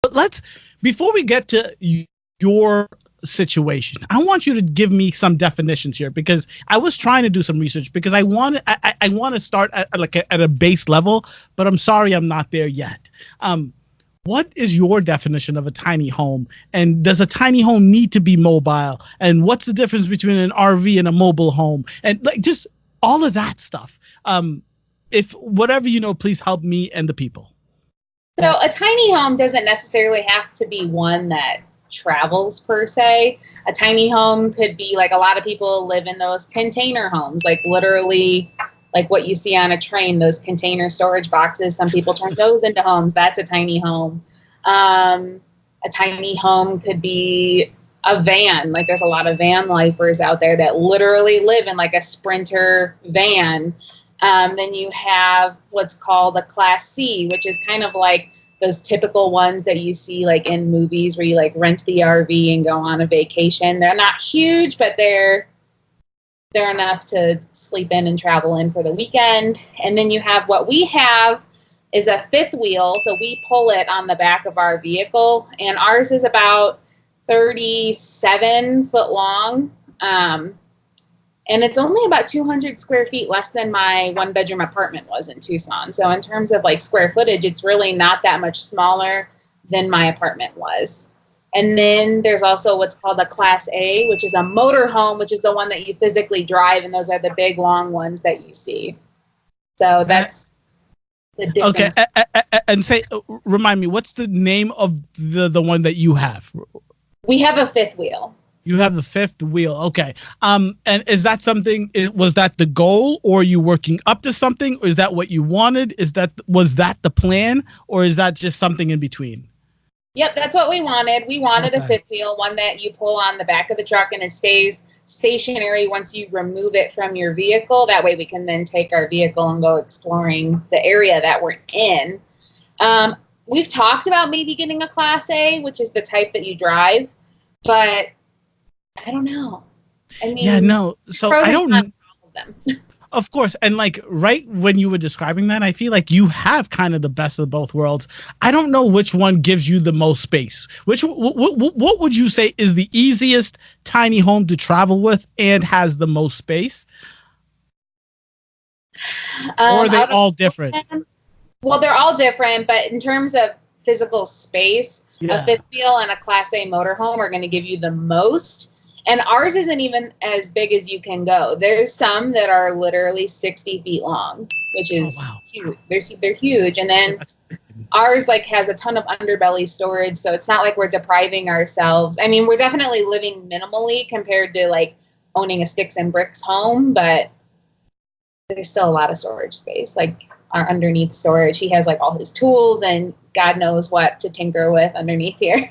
But before we get to your situation, I want you to give me some definitions here because I was trying to do some research because I want to start at a base level, but I'm sorry I'm not there yet. What is your definition of a tiny home? And does a tiny home need to be mobile? And what's the difference between an RV and a mobile home? And like just all of that stuff. If whatever you know, please help me and the people. So a tiny home doesn't necessarily have to be one that travels per se. A tiny home could be like a lot of people live in those container homes, like literally like what you see on a train, those container storage boxes. Some people turn those into homes. That's a tiny home. A tiny home could be a van. Like there's a lot of van lifers out there that literally live in like a Sprinter van. Then you have what's called a Class C, which is kind of like those typical ones that you see like in movies where you like rent the RV and go on a vacation. They're not huge, but they're enough to sleep in and travel in for the weekend. And then you have what we have is a fifth wheel. So we pull it on the back of our vehicle, and ours is about 37 foot long. And it's only about 200 square feet less than my one bedroom apartment was in Tucson. So in terms of like square footage, it's really not that much smaller than my apartment was. And then there's also what's called a Class A, which is a motor home, which is the one that you physically drive. And those are the big, long ones that you see. So that's the difference. Okay. And remind me, what's the name of the one that you have? We have a fifth wheel. You have the fifth wheel. Okay. And is that was that the goal, or are you working up to something? Or is that what you wanted? Was that the plan, or is that just something in between? Yep, that's what we wanted. We wanted a fifth wheel, one that you pull on the back of the truck and it stays stationary once you remove it from your vehicle. That way we can then take our vehicle and go exploring the area that we're in. We've talked about maybe getting a Class A, which is the type that you drive, but I don't know. I mean, yeah, no. So I don't know. Them. Of course. And like right when you were describing that, I feel like you have kind of the best of both worlds. I don't know which one gives you the most space. What would you say is the easiest tiny home to travel with and has the most space? Or are they all different? Well, they're all different, but in terms of physical space, a fifth wheel and a Class A motorhome are going to give you the most. And ours isn't even as big as you can go. There's some that are literally 60 feet long, which is huge. They're huge. And then ours like has a ton of underbelly storage. So it's not like we're depriving ourselves. I mean, we're definitely living minimally compared to like owning a sticks and bricks home, but there's still a lot of storage space. Like our underneath storage, he has like all his tools and God knows what to tinker with underneath here.